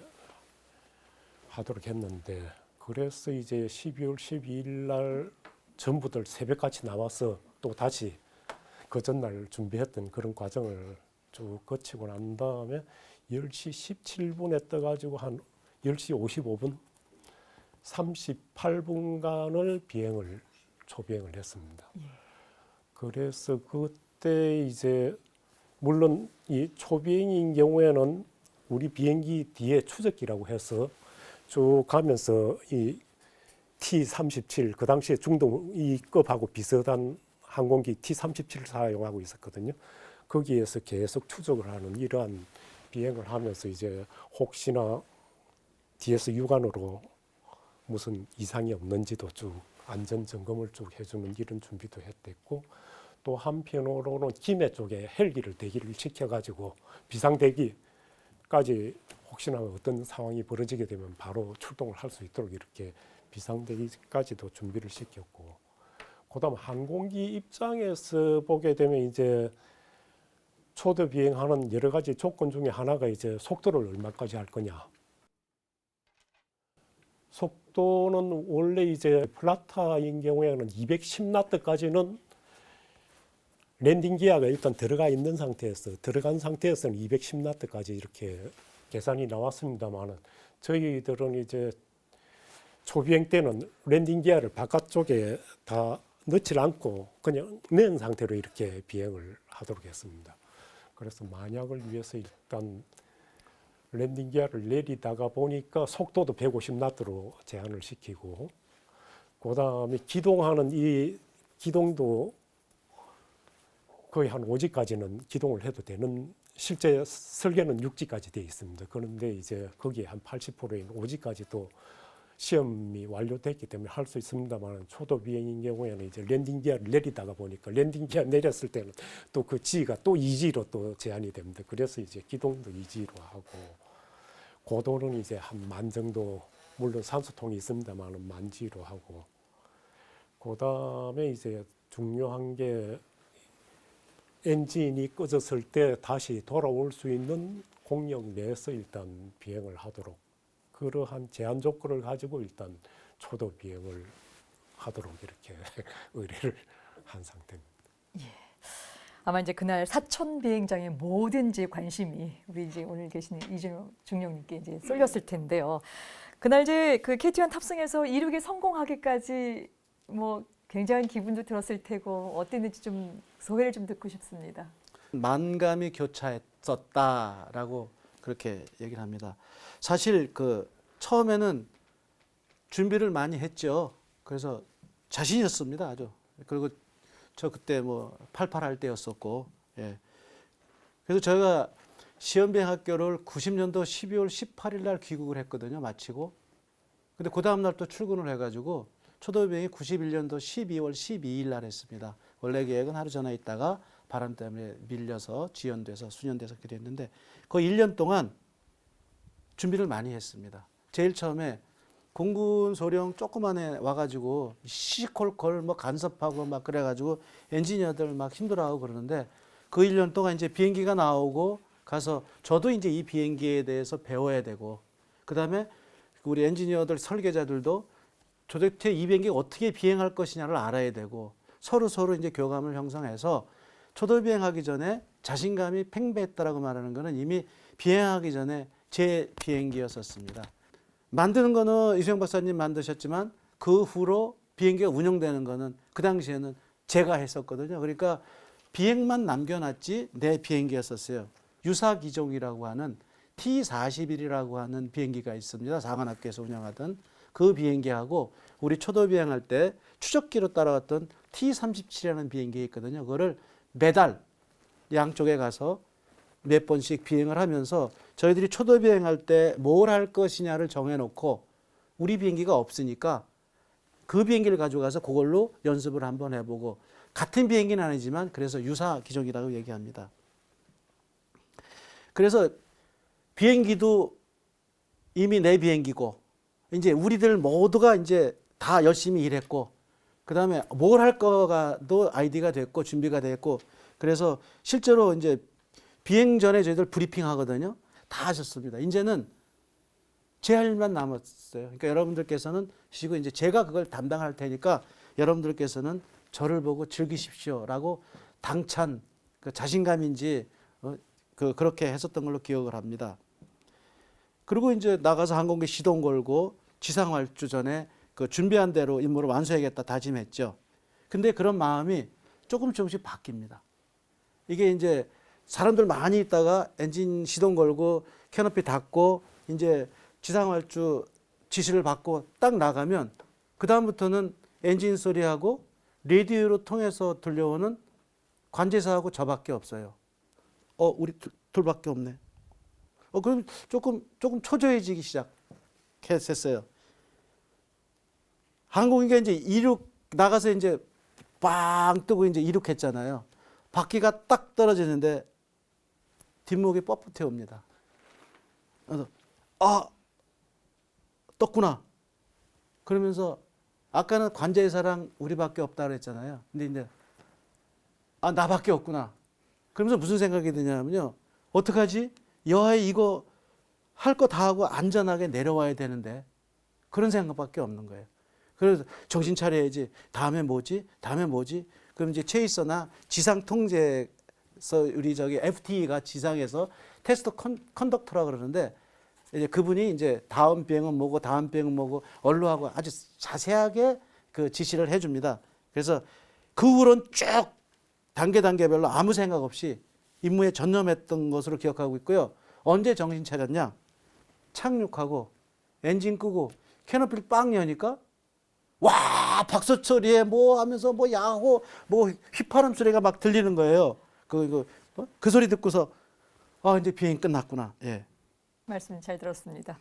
하도록 했는데, 그래서 이제 12월 12일 날 전부들 새벽같이 나와서 또 다시 그 전날 준비했던 그런 과정을 쭉 거치고 난 다음에 10시 17분에 떠가지고 한 10시 55분 38분간을 초비행을 했습니다. 그래서 그때 이제 물론 이 초비행인 경우에는 우리 비행기 뒤에 추적기라고 해서 쭉 가면서 이 T-37 그 당시에 중동 이 급하고 비슷한 항공기 T-37을 사용하고 있었거든요. 거기에서 계속 추적을 하는 이러한 비행을 하면서 이제 혹시나 뒤에서 육안으로 무슨 이상이 없는지도 쭉 안전 점검을 쭉 해주는 이런 준비도 했댔고, 또 한편으로는 김해 쪽에 헬기를 대기를 시켜가지고 비상대기까지 혹시나 어떤 상황이 벌어지게 되면 바로 출동을 할 수 있도록 이렇게 비상대기까지도 준비를 시켰고, 그다음 항공기 입장에서 보게 되면 이제 초도 비행하는 여러 가지 조건 중에 하나가 이제 속도를 얼마까지 할 거냐. 속도는 원래 이제 플라타인 경우에는 210나트까지는 랜딩 기어가 일단 들어간 상태에서는 210나트까지 이렇게 계산이 나왔습니다만은, 저희들은 이제 초비행 때는 랜딩 기어를 바깥쪽에 다 넣지 않고 그냥 낸 상태로 이렇게 비행을 하도록 했습니다. 그래서 만약을 위해서 일단 랜딩 기어를 내리다가 보니까 속도도 150나트로 제한을 시키고, 그 다음에 기동하는 이 기동도 거의 한 5G까지는 기동을 해도 되는, 실제 설계는 6G까지 되어 있습니다. 그런데 이제 거기에 한 80%인 5G까지도 시험이 완료됐기 때문에 할 수 있습니다만, 초도 비행인 경우에는 이제 랜딩 기어를 내리다가 보니까 랜딩 기어 내렸을 때는 또 그 G가 또 2G로 또 제한이 됩니다. 그래서 이제 기동도 2G로 하고, 고도는 이제 한 10,000 정도, 물론 산소통이 있습니다만 10,000G로 하고, 그 다음에 이제 중요한 게 엔진이 꺼졌을 때 다시 돌아올 수 있는 공역 내에서 일단 비행을 하도록, 그러한 제한 조건을 가지고 일단 초도 비행을 하도록 이렇게 의뢰를 한 상태입니다. 아마 이제 그날 사천 비행장의 모든 이제 관심이 우리 이제 오늘 계신 이준호 중령님께 이제 쏠렸을 텐데요. 그날 이제 그 KT-1 탑승해서 이륙에 성공하기까지 뭐 굉장한 기분도 들었을 테고 어땠는지 좀 소회를 좀 듣고 싶습니다. 만감이 교차했었다라고 그렇게 얘기를 합니다. 사실 그 처음에는 준비를 많이 했죠. 그래서 자신이었습니다, 아주. 그리고 저 그때 뭐 88할 때였었고, 예. 그래서 저희가 시험비행학교를 90년도 12월 18일 날 귀국을 했거든요, 마치고. 근데 그 다음 날 또 출근을 해가지고 초도비행이 91년도 12월 12일 날 했습니다. 원래 계획은 하루 전에 있다가 바람 때문에 밀려서 지연돼서 수년돼서 그렇게 됐는데, 그 1년 동안 준비를 많이 했습니다. 제일 처음에 공군 소령 조그만에 와가지고 시시콜콜 뭐 간섭하고 막 그래가지고 엔지니어들 막 힘들어하고 그러는데, 그 1년 동안 이제 비행기가 나오고 가서 저도 이제 이 비행기에 대해서 배워야 되고, 그 다음에 우리 엔지니어들 설계자들도 도대체 이 비행기가 어떻게 비행할 것이냐를 알아야 되고, 서로 이제 교감을 형성해서 초도 비행하기 전에 자신감이 팽배했다라고 말하는 거는 이미 비행하기 전에 제 비행기였었습니다. 만드는 거는 이수영 박사님 만드셨지만 그 후로 비행기가 운영되는 거는 그 당시에는 제가 했었거든요. 그러니까 비행만 남겨놨지 내 비행기였었어요. 유사기종이라고 하는 T-41이라고 하는 비행기가 있습니다. 사관학교에서 운영하던 그 비행기하고 우리 초도 비행할 때 추적기로 따라갔던 T-37이라는 비행기가 있거든요. 그거를 매달 양쪽에 가서 몇 번씩 비행을 하면서 저희들이 초도 비행할 때 뭘 할 것이냐를 정해놓고 우리 비행기가 없으니까 그 비행기를 가져가서 그걸로 연습을 한번 해보고 같은 비행기는 아니지만 그래서 유사 기종이라고 얘기합니다. 그래서 비행기도 이미 내 비행기고 이제 우리들 모두가 이제 다 열심히 일했고 그다음에 뭘 할 거가도 아이디가 됐고 준비가 됐고 그래서 실제로 이제 비행 전에 저희들 브리핑 하거든요. 다 하셨습니다. 이제는 제 할 일만 남았어요. 그러니까 여러분들께서는 쉬고 이제 제가 그걸 담당할 테니까 여러분들께서는 저를 보고 즐기십시오라고 당찬 그 자신감인지 그렇게 했었던 걸로 기억을 합니다. 그리고 이제 나가서 항공기 시동 걸고 지상 활주 전에 그 준비한 대로 임무를 완수해야겠다 다짐했죠. 근데 그런 마음이 조금씩 바뀝니다. 이게 이제 사람들 많이 있다가 엔진 시동 걸고 캐노피 닫고 이제 지상 활주 지시를 받고 딱 나가면 그 다음부터는 엔진 소리하고 라디오로 통해서 들려오는 관제사하고 저밖에 없어요. 우리 둘밖에 없네. 그럼 조금 초조해지기 시작했어요. 항공기가 이제 이륙 나가서 이제 빵 뜨고 이제 이륙했잖아요. 바퀴가 딱 떨어지는데 뒷목이 뻣뻣해 옵니다. 그래서 떴구나. 그러면서 아까는 관제사랑 우리밖에 없다 그랬잖아요. 근데 이제 나밖에 없구나. 그러면서 무슨 생각이 드냐면요. 어떡하지? 여하에 이거 할 거 다 하고 안전하게 내려와야 되는데 그런 생각밖에 없는 거예요. 그래서 정신 차려야지. 다음에 뭐지? 그럼 이제 체이서나 지상 통제서 우리 FTE가 지상에서 테스트 컨덕터라 그러는데 이제 그분이 이제 다음 비행은 뭐고 언로하고 아주 자세하게 그 지시를 해줍니다. 그래서 그 후로는 쭉 단계별로 아무 생각 없이 임무에 전념했던 것으로 기억하고 있고요. 언제 정신 차렸냐? 착륙하고 엔진 끄고 캐노피를 빵 여니까 와 박수 소리에 뭐 하면서 뭐 야호 뭐 휘파람 소리가 막 들리는 거예요. 그 소리 듣고서 이제 비행 끝났구나. 예. 말씀 잘 들었습니다.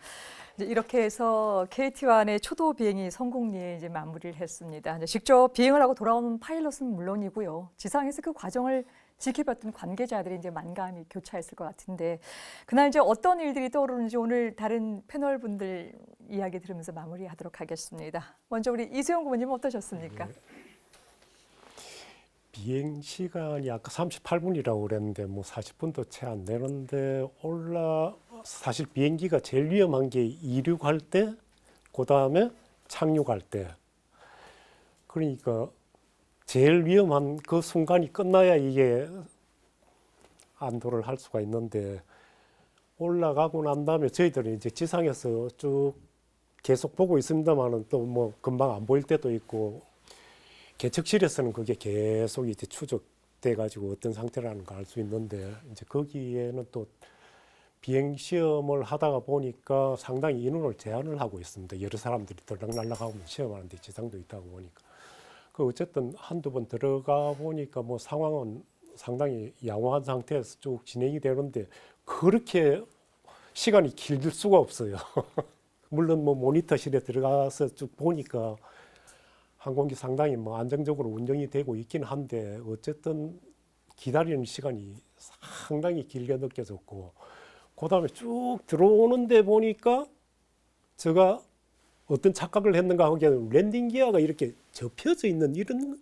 이제 이렇게 해서 KT1의 초도 비행이 성공리에 이제 마무리를 했습니다. 이제 직접 비행을 하고 돌아오는 파일럿은 물론이고요. 지상에서 그 과정을 지켜봤던 관계자들이 이제 만감이 교차했을 것 같은데 그날 이제 어떤 일들이 떠오르는지 오늘 다른 패널 분들 이야기 들으면서 마무리하도록 하겠습니다. 먼저 우리 이수영 고모님 어떠셨습니까? 네. 비행 시간이 아까 38분이라고 그랬는데 뭐 40분도 채 안 되는데 사실 비행기가 제일 위험한 게 이륙할 때, 그 다음에 착륙할 때. 그러니까 제일 위험한 그 순간이 끝나야 이게 안도를 할 수가 있는데 올라가고 난 다음에 저희들은 이제 지상에서 쭉 계속 보고 있습니다만은 또 뭐 금방 안 보일 때도 있고 계측실에서는 그게 계속 이제 추적돼 가지고 어떤 상태라는 걸 알 수 있는데 이제 거기에는 또 비행 시험을 하다가 보니까 상당히 인원을 제한을 하고 있습니다. 여러 사람들이 들락날락하고 시험하는데 지상도 있다고 보니까 어쨌든 한두 번 들어가 보니까 뭐 상황은 상당히 양호한 상태에서 쭉 진행이 되는데 그렇게 시간이 길 수가 없어요. 물론 뭐 모니터실에 들어가서 쭉 보니까 항공기 상당히 뭐 안정적으로 운영이 되고 있긴 한데 어쨌든 기다리는 시간이 상당히 길게 느껴졌고 그다음에 쭉 들어오는데 보니까 제가 어떤 착각을 했는가 하기에는 랜딩 기어가 이렇게 접혀져 있는 이런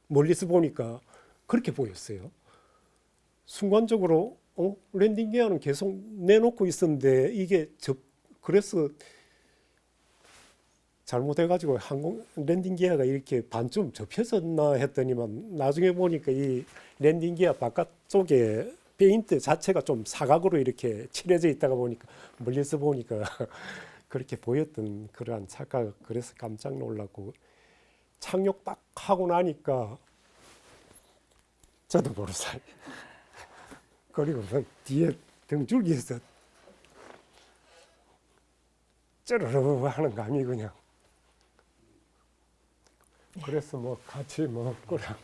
멀리서 보니까 그렇게 보였어요. 순간적으로 랜딩 기어는 계속 내놓고 있었는데 이게 그래서 잘못해가지고 랜딩 기어가 이렇게 반쯤 접혀졌나 했더니만 나중에 보니까 이 랜딩 기어 바깥쪽에 페인트 자체가 좀 사각으로 이렇게 칠해져 있다가 보니까 멀리서 보니까 그렇게 보였던 그러한 착각, 그래서 깜짝 놀랐고 착륙 딱 하고 나니까 저도 모르는 사이 그리고 뒤에 등줄기에서 쩌르르 하는 감이 그냥 그래서 뭐 같이 뭐 꿀하고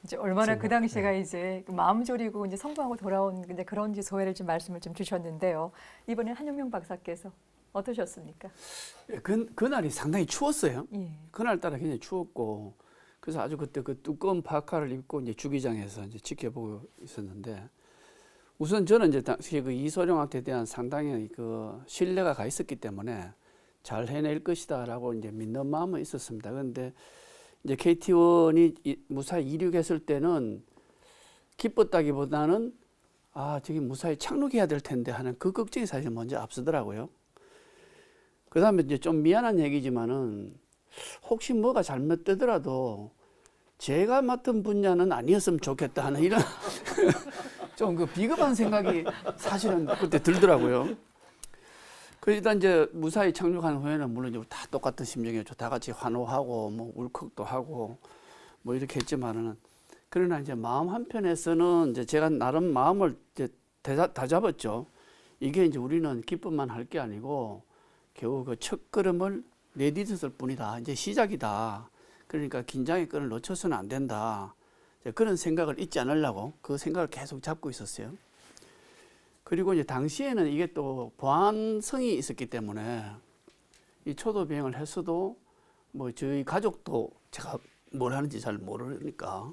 이제 얼마나 그 정말, 당시가 이제 마음 졸이고 이제 성공하고 돌아온 이제 그런 이제 소회를 좀 말씀을 좀 주셨는데요. 이번엔 한용명 박사께서 어떠셨습니까? 그날이 상당히 추웠어요. 예. 그날따라 굉장히 추웠고 그래서 아주 그때 그 두꺼운 파카를 입고 이제 주기장에서 이제 지켜보고 있었는데 우선 저는 이제 당시에 그 이소룡한테 대한 상당히 그 신뢰가 가 있었기 때문에 잘 해낼 것이다라고 이제 믿는 마음은 있었습니다. 그런데 이제 KT1이 무사히 이륙했을 때는 기뻤다기보다는 저기 무사히 착륙해야 될 텐데 하는 그 걱정이 사실 먼저 앞서더라고요. 그 다음에 이제 좀 미안한 얘기지만은 혹시 뭐가 잘못되더라도 제가 맡은 분야는 아니었으면 좋겠다 하는 이런 좀 그 비겁한 생각이 사실은 그때 들더라고요. 그러다 이제 무사히 착륙한 후에는 물론 이제 다 똑같은 심정이었죠. 다 같이 환호하고 뭐 울컥도 하고 뭐 이렇게 했지만은 그러나 이제 마음 한편에서는 이제 제가 나름 마음을 이제 다잡았죠. 이게 이제 우리는 기쁨만 할 게 아니고 겨우 그 첫 걸음을 내딛었을 뿐이다. 이제 시작이다. 그러니까 긴장의 끈을 놓쳐서는 안 된다. 그런 생각을 잊지 않으려고 그 생각을 계속 잡고 있었어요. 그리고 이제 당시에는 이게 또 보안성이 있었기 때문에 이 초도 비행을 했어도 뭐 저희 가족도 제가 뭘 하는지 잘 모르니까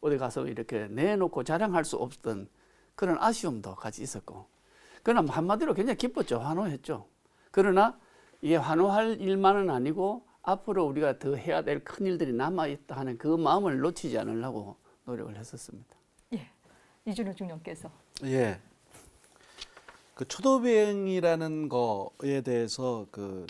어디 가서 이렇게 내놓고 자랑할 수 없던 그런 아쉬움도 같이 있었고 그러나 한마디로 굉장히 기뻤죠. 환호했죠. 그러나 이게 환호할 일만은 아니고 앞으로 우리가 더 해야 될 큰 일들이 남아있다 하는 그 마음을 놓치지 않으려고 노력을 했었습니다. 예. 이준호 중령께서. 예. 그 초도 비행이라는 거에 대해서 그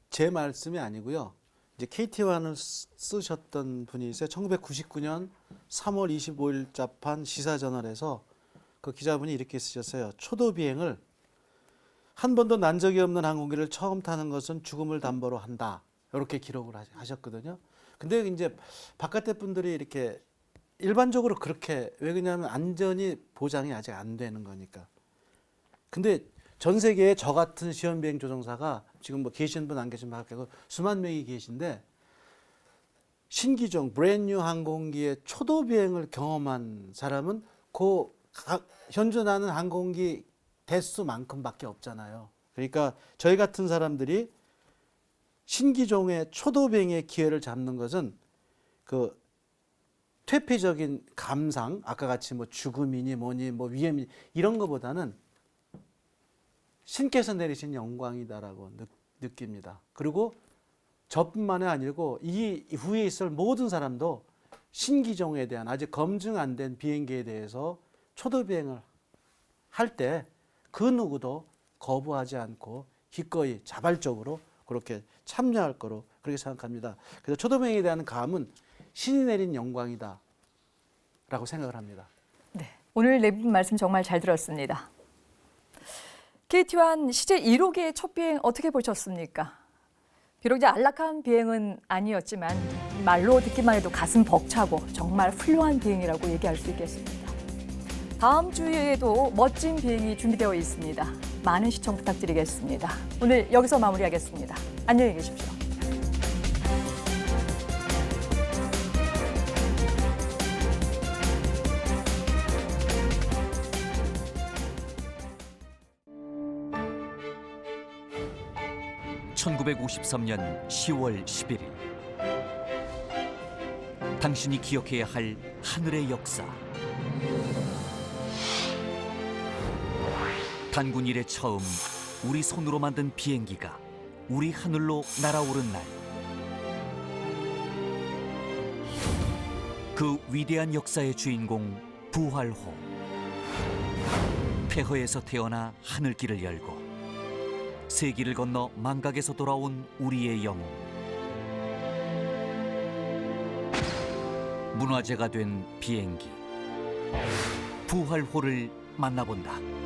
제 말씀이 아니고요. 이제 KT1을 쓰셨던 분이 있어요. 1999년 3월 25일 자판 시사저널에서 그 기자분이 이렇게 쓰셨어요. 초도 비행을 한 번도 난 적이 없는 항공기를 처음 타는 것은 죽음을 담보로 한다. 이렇게 기록을 하셨거든요. 근데 이제 바깥에 분들이 이렇게 일반적으로 그렇게 왜 그러냐면 안전이 보장이 아직 안 되는 거니까. 근데 전 세계에 저 같은 시험 비행 조종사가 지금 뭐 계신 분 안 계신 분 밖에 수만 명이 계신데 신기종 브랜뉴 항공기의 초도 비행을 경험한 사람은 그 현존하는 항공기 대수만큼밖에 없잖아요. 그러니까 저희 같은 사람들이 신기종의 초도 비행의 기회를 잡는 것은 그 퇴폐적인 감상, 아까 같이 뭐 죽음이니 뭐니 뭐 위험이 이런 것보다는 신께서 내리신 영광이다라고 느낍니다. 그리고 저뿐만이 아니고 이 후에 있을 모든 사람도 신기종에 대한 아직 검증 안 된 비행기에 대해서 초도 비행을 할 때 그 누구도 거부하지 않고 기꺼이 자발적으로 그렇게 참여할 거로 그렇게 생각합니다. 그래서 초도 비행에 대한 감은 신이 내린 영광이다 라고 생각을 합니다. 네. 오늘 네 분 말씀 정말 잘 들었습니다. KT1 시제 1호기의 첫 비행 어떻게 보셨습니까? 비록 이제 안락한 비행은 아니었지만 말로 듣기만 해도 가슴 벅차고 정말 훌륭한 비행이라고 얘기할 수 있겠습니다. 다음 주에도 멋진 비행이 준비되어 있습니다. 많은 시청 부탁드리겠습니다. 오늘 여기서 마무리하겠습니다. 안녕히 계십시오. (1953년 10월 11일) 당신이 기억해야 할 하늘의 역사. 단군 이래 처음 우리 손으로 만든 비행기가 우리 하늘로 날아오른 날. 그 위대한 역사의 주인공 부활호. 폐허에서 태어나 하늘길을 열고 세기를 건너 망각에서 돌아온 우리의 영웅. 문화재가 된 비행기 부활호를 만나본다.